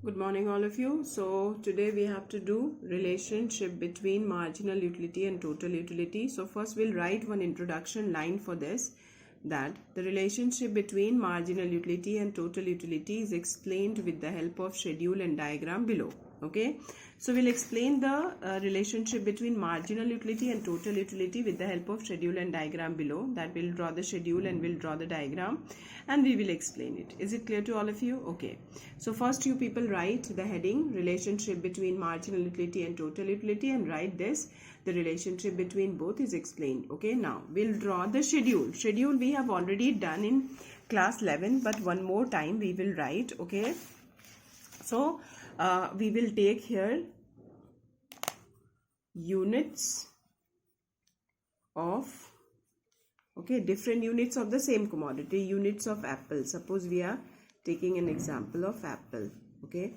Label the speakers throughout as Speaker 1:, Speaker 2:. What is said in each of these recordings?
Speaker 1: Good morning all of you. So today we have to do relationship between marginal utility and total utility. So first we'll write one introduction line for this, that the relationship between marginal utility and total utility is explained with the help of schedule and diagram below. Okay, so we'll explain the relationship between marginal utility and total utility with the help of schedule and diagram below. That we'll draw the schedule and we'll draw the diagram and we will explain it. Is it clear to all of you? Okay, so first you people write the heading relationship between marginal utility and total utility and write this, the relationship between both is explained. Okay, now we'll draw the schedule we have already done in class 11, but one more time we will write. Okay, so we will take here units of, okay, different units of the same commodity, units of apple. Suppose we are taking an example of apple. Okay,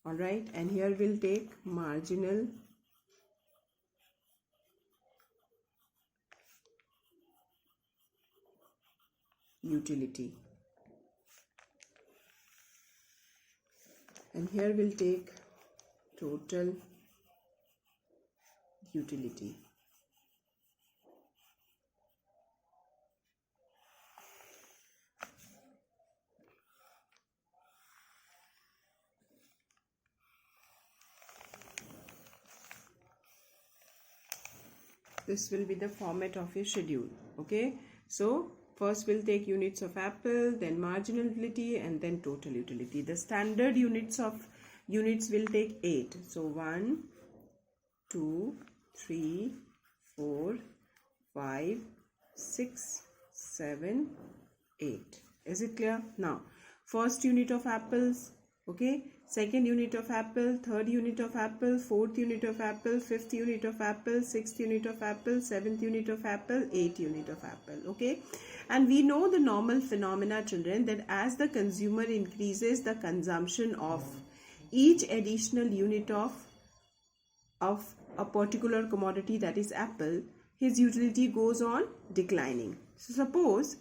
Speaker 1: all right, and here we'll take marginal utility, and here we'll take total utility. This will be the format of your schedule. Okay, so first we'll take units of apple, then marginal utility, and then total utility. The standard units will take 8. So 1, 2, 3, 4, 5, 6, 7, 8. Is it clear? Now first unit of apples, okay, second unit of apple, third unit of apple, fourth unit of apple, fifth unit of apple, sixth unit of apple, seventh unit of apple, eighth unit of apple. Okay, and we know the normal phenomena, children, that as the consumer increases the consumption of each additional unit of a particular commodity, that is apple, his utility goes on declining. So suppose,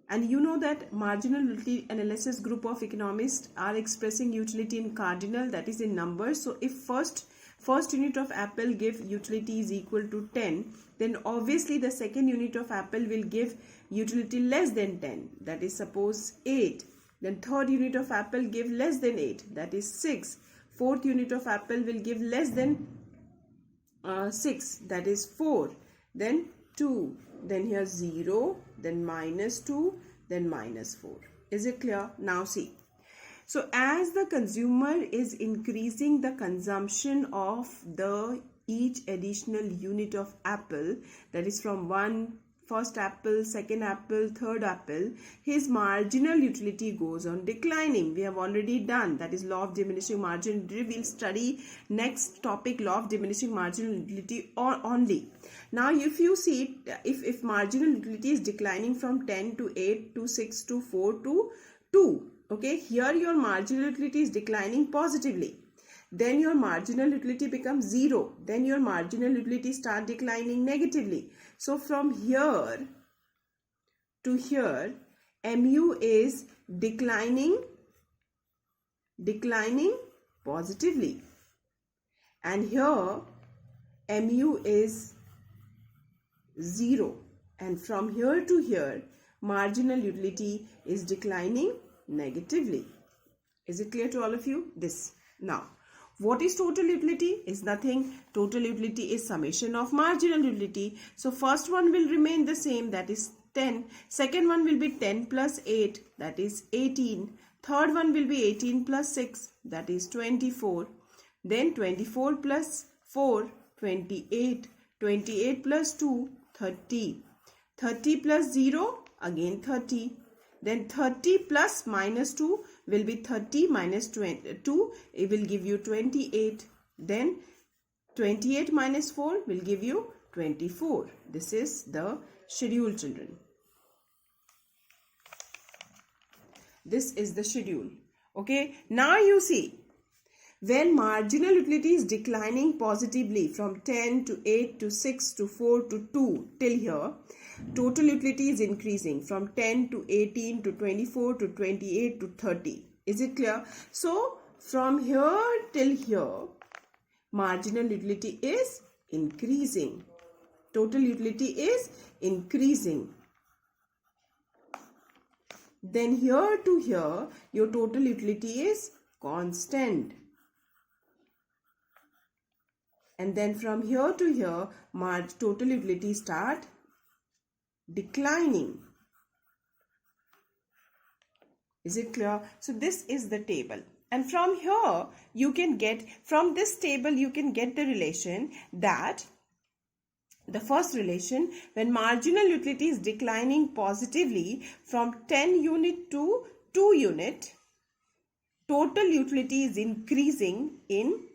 Speaker 1: and you know that marginal utility analysis group of economists are expressing utility in cardinal, that is in numbers. So if first unit of apple give utility is equal to 10, then obviously the second unit of apple will give utility less than 10, that is suppose 8. Then third unit of apple give less than 8, that is 6. Fourth unit of apple will give less than 6, that is 4. Then 2, then here 0, then minus 2, then minus 4. Is it clear? Now see, so as the consumer is increasing the consumption of each additional unit of apple, that is from first apple, second apple, third apple, his marginal utility goes on declining. We have already done, that is law of diminishing marginal utility. We'll study next topic, law of diminishing marginal utility only. Now if you see, if marginal utility is declining from 10 to 8 to 6 to 4 to 2, okay, here your marginal utility is declining positively. Then your marginal utility becomes 0. Then your marginal utility start declining negatively. So from here to here, MU is declining positively. And here, MU is 0. And from here to here, marginal utility is declining negatively. Is it clear to all of you? This. Now, what is total utility? Is nothing. Total utility is summation of marginal utility. So first one will remain the same, that is 10. Second one will be 10 plus 8, that is 18. Third one will be 18 plus 6, that is 24. Then 24 plus 4, 28. 28 plus 2, 30. 30 plus 0, again 30. Then 30 plus minus 2 will be 30 minus 2, it will give you 28. Then 28 minus 4 will give you 24. This is the schedule, children. This is the schedule. Okay, now you see, When marginal utility is declining positively from 10 to 8 to 6 to 4 to 2 till here, total utility is increasing from 10 to 18 to 24 to 28 to 30. Is it clear? So from here till here, marginal utility is increasing. Total utility is increasing. Then here to here, your total utility is constant. And then from here to here, total utility start declining. Is it clear? So this is the table. And from here, you can get, from this table, you can get the relation that the first relation, when marginal utility is declining positively from 10 unit to 2 unit, total utility is increasing in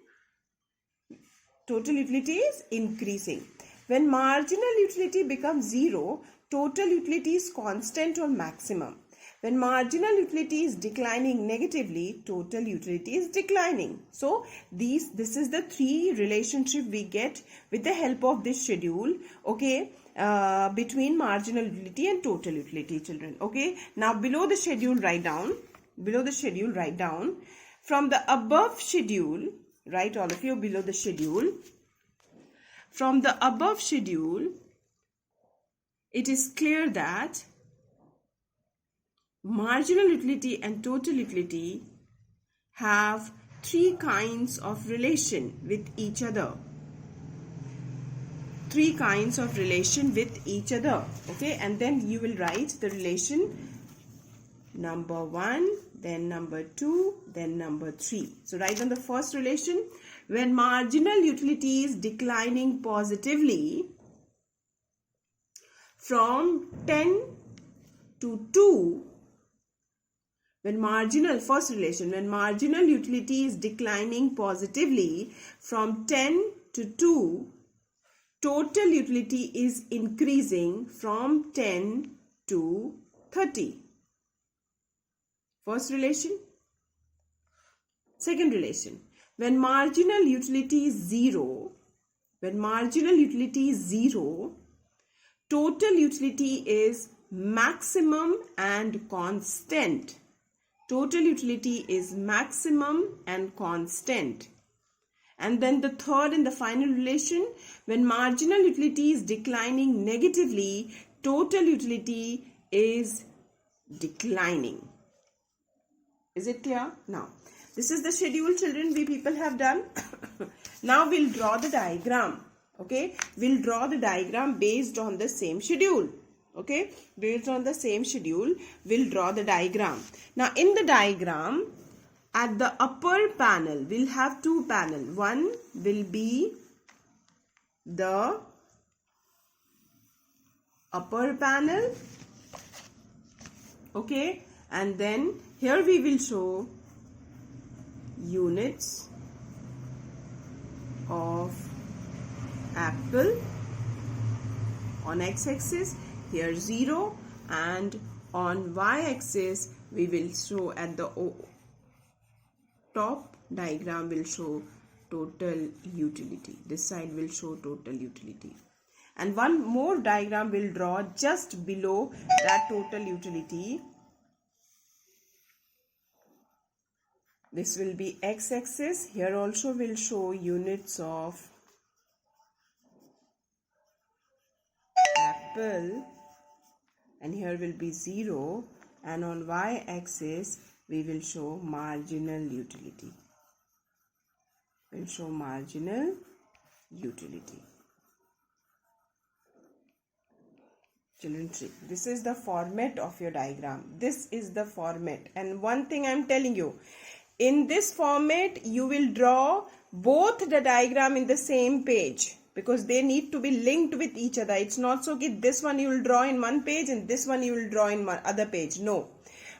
Speaker 1: total utility is increasing. When marginal utility becomes 0, total utility is constant or maximum. When marginal utility is declining negatively, total utility is declining. So this is the three relationship we get with the help of this schedule, okay, between marginal utility and total utility, children. Okay, now below the schedule write down, from the above schedule, write all of you below the schedule. From the above schedule, it is clear that marginal utility and total utility have three kinds of relation with each other. Three kinds of relation with each other. Okay, and then you will write the relation number 1, then number 2, then number 3. So write on the first relation. When marginal utility is declining positively from 10 to 2, when marginal utility is declining positively from 10 to 2, total utility is increasing from 10 to 30. First relation. Second relation. When marginal utility is 0, total utility is maximum and constant. Total utility is maximum and constant. And then the third and the final relation, when marginal utility is declining negatively, total utility is declining. Is it clear? Now, this is the schedule, children, we people have done. Now we'll draw the diagram. Okay, we'll draw the diagram based on the same schedule. Okay, based on the same schedule, we'll draw the diagram. Now, in the diagram, at the upper panel, we'll have two panels. One will be the upper panel. Okay, and then here we will show units of apple on x-axis, here 0, and on y-axis we will show at the top diagram will show total utility. This side will show total utility. And one more diagram will draw just below that total utility. This will be x-axis. Here also will show units of apple, and here will be 0, and on y-axis we will show marginal utility. We'll show marginal utility. Children, this is the format of your diagram. This is the format. And one thing I am telling you, in this format you will draw both the diagram in the same page, because they need to be linked with each other. It's not so that this one you will draw in one page and this one you will draw in one other page. No.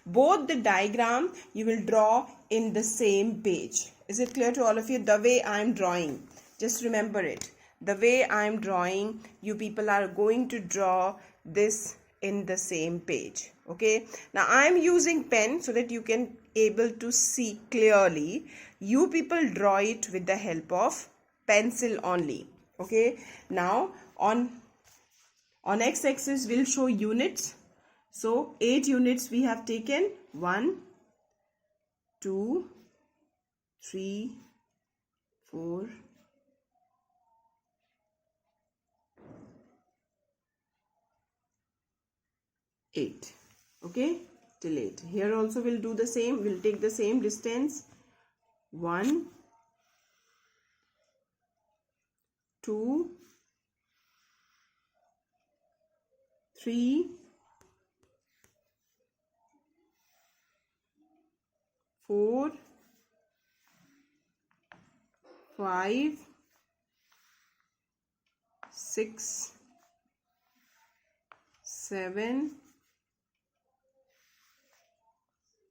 Speaker 1: Both the diagram you will draw in the same page. Is it clear to all of you? The way I am drawing. Just remember it. The way I am drawing, you people are going to draw this in the same page. Okay, now I am using pen so that you can able to see clearly. You people draw it with the help of pencil only. Okay, now on x-axis we'll show units. So 8 units we have taken. 1, 2, 3, 4, 8. Okay, till 8. Here also we'll do the same. We'll take the same distance. 1, 2, 3, 4, 5, 6, 7,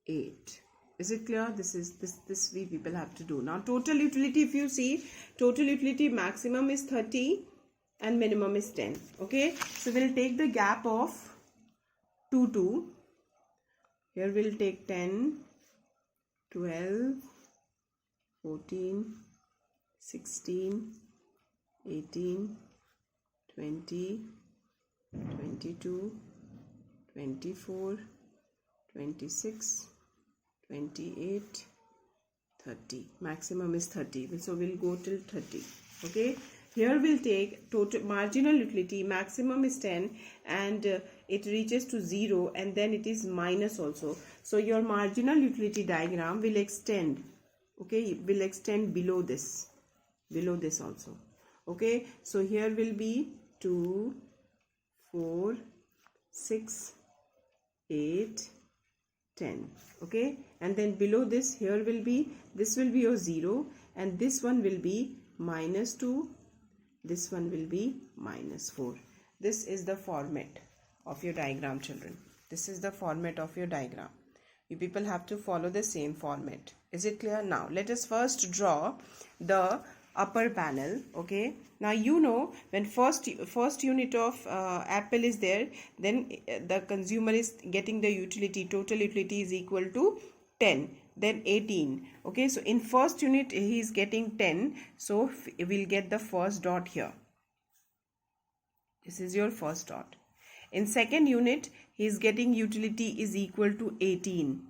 Speaker 1: 8. Is it clear? This we people have to do. Now total utility, if you see, total utility maximum is 30 and minimum is 10. Okay, so we'll take the gap of 2, 2. Here we'll take 10, 12, 14, 16, 18, 20, 22, 24, 26, 28, 30. Maximum is 30. So we'll go till 30. Okay. Here we'll take total marginal utility. Maximum is 10 and it reaches to 0 and then it is minus also. So your marginal utility diagram will extend. Okay. It will extend below this. Below this also. Okay. So here will be 2, 4, 6, 8, 10. Okay, and then below this, here will be, this will be your 0 and this one will be minus 2, this one will be minus 4. This is the format of your diagram, children. This is the format of your diagram. You people have to follow the same format. Is it clear? Now let us first draw the upper panel. Okay, now you know when first unit of apple is there, then the consumer is getting the utility, total utility is equal to 10, then 18. Okay, so in first unit he is getting 10, so we'll get the first dot here. This is your first dot. In second unit he is getting utility is equal to 18.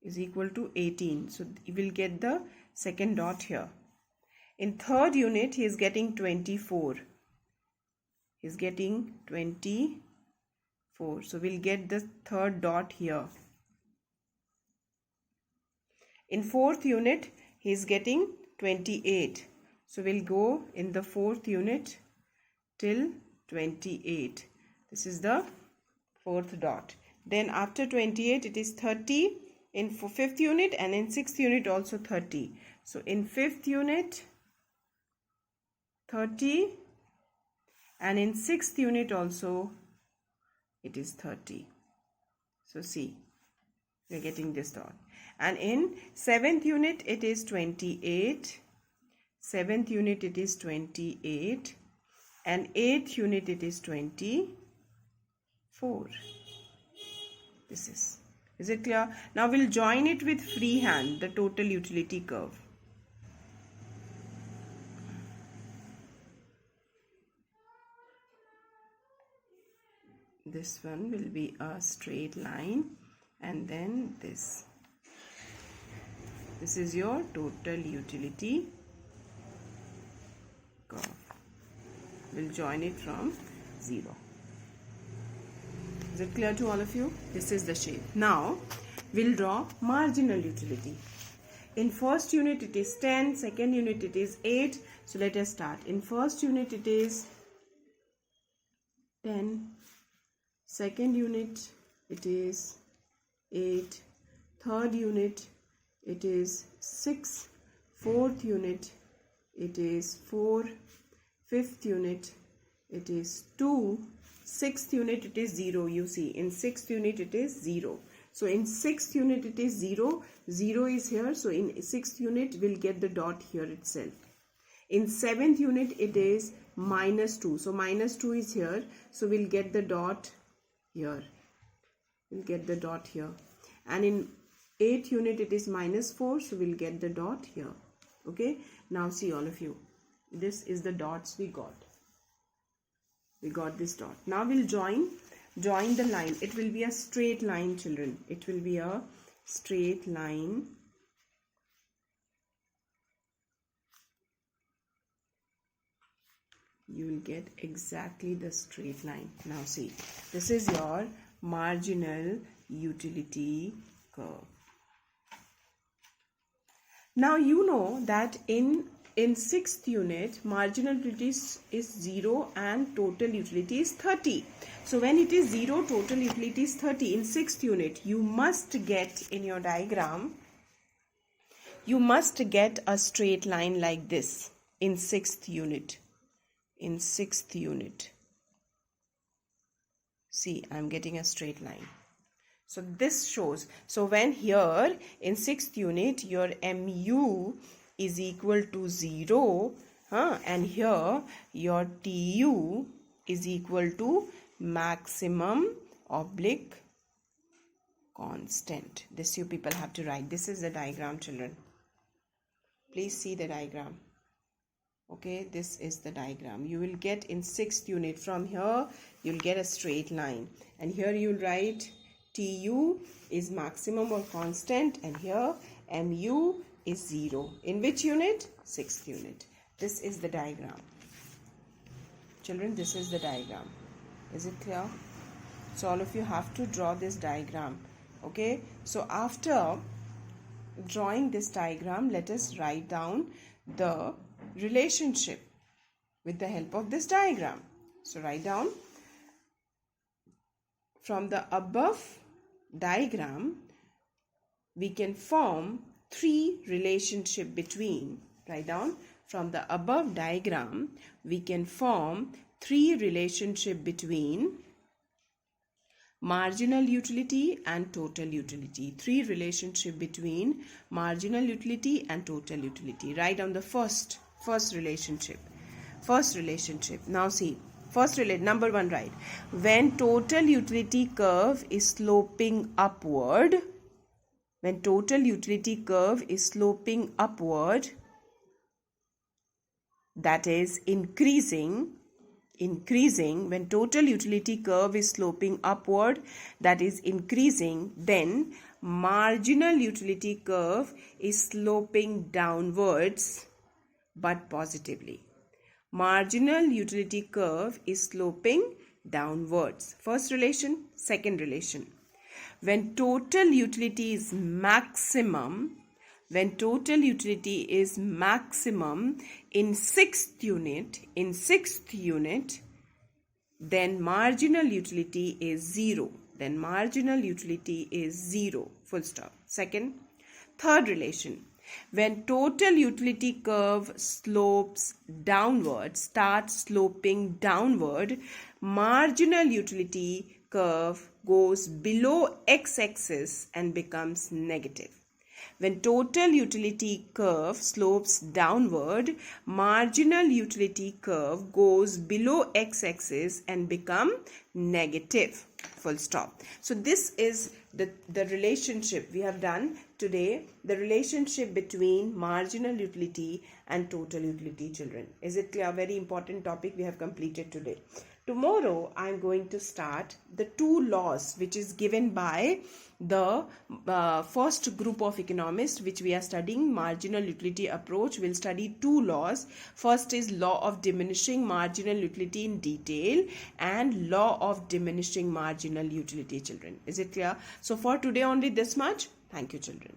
Speaker 1: Is equal to 18. So you will get the second dot here. In third unit he is getting 24. He is getting 24. So we'll get the third dot here. In fourth unit he is getting 28. So we'll go in the fourth unit till 28. This is the fourth dot. Then after 28 it is 30. In fifth unit and in sixth unit also 30. So in fifth unit 30 and in sixth unit also it is 30. So see, we are getting this dot. And in seventh unit it is 28. Seventh unit it is 28 and eighth unit it is 24. This is. Is it clear? Now we'll join it with freehand, the total utility curve. This one will be a straight line and then this. This is your total utility curve. We'll join it from 0. Is it clear to all of you? This is the shape. Now we'll draw marginal utility. In first unit it is 10, second unit it is 8. So let us start. In first unit it is 10, second unit it is 8, third unit it is 6, fourth unit it is 4, fifth unit it is 2, sixth unit it is 0. You see, in sixth unit it is 0. So in sixth unit it is 0. 0 is here. So in sixth unit we'll get the dot here itself. In 7th unit, it is -2. So minus 2 is here. So we'll get the dot here. We'll get the dot here. And in 8th unit, it is -4. So we'll get the dot here. Okay. Now see all of you. This is the dots we got. We got this dot. Now we'll join the line. It will be a straight line, children. It will be a straight line. You will get exactly the straight line. Now see, this is your marginal utility curve. Now you know that in 6th unit, marginal utility is 0 and total utility is 30. So when it is 0, total utility is 30. In 6th unit, you must get in your diagram, you must get a straight line like this in 6th unit. In 6th unit. See, I'm getting a straight line. So this shows, so when here in 6th unit, your MU is equal to 0, and here your TU is equal to maximum oblique constant. This you people have to write. This is the diagram, children. Please see the diagram. Okay, this is the diagram. You will get in 6th unit, from here you'll get a straight line, and here you'll write TU is maximum or constant, and here MU is 0. In which unit? 6th unit. This is the diagram. Children, this is the diagram. Is it clear? So all of you have to draw this diagram. Okay, so after drawing this diagram, let us write down the relationship with the help of this diagram. So write down, from the above diagram we can form 3 relationship between, write down, from the above diagram we can form 3 relationship between marginal utility and total utility. 3 relationship between marginal utility and total utility. Write down the first relationship. Now see, number 1, right? When total utility curve is sloping upward, that is increasing, when total utility curve is sloping upward, that is increasing, then marginal utility curve is sloping downwards, but positively. Marginal utility curve is sloping downwards. First relation. Second relation. When total utility is maximum, in 6th unit, then marginal utility is 0. Full stop. Third relation. When total utility curve starts sloping downward, marginal utility curve goes below x-axis and becomes negative. When total utility curve slopes downward, marginal utility curve goes below x-axis and become negative. Full stop. So this is the relationship we have done today, the relationship between marginal utility and total utility, children. Is it clear? Very important topic we have completed today. Tomorrow I am going to start the 2 laws which is given by the first group of economists which we are studying, marginal utility approach. We'll study 2 laws. First is law of diminishing marginal utility in detail and law of diminishing marginal utility, children. Is it clear? So for today only this much. Thank you, children.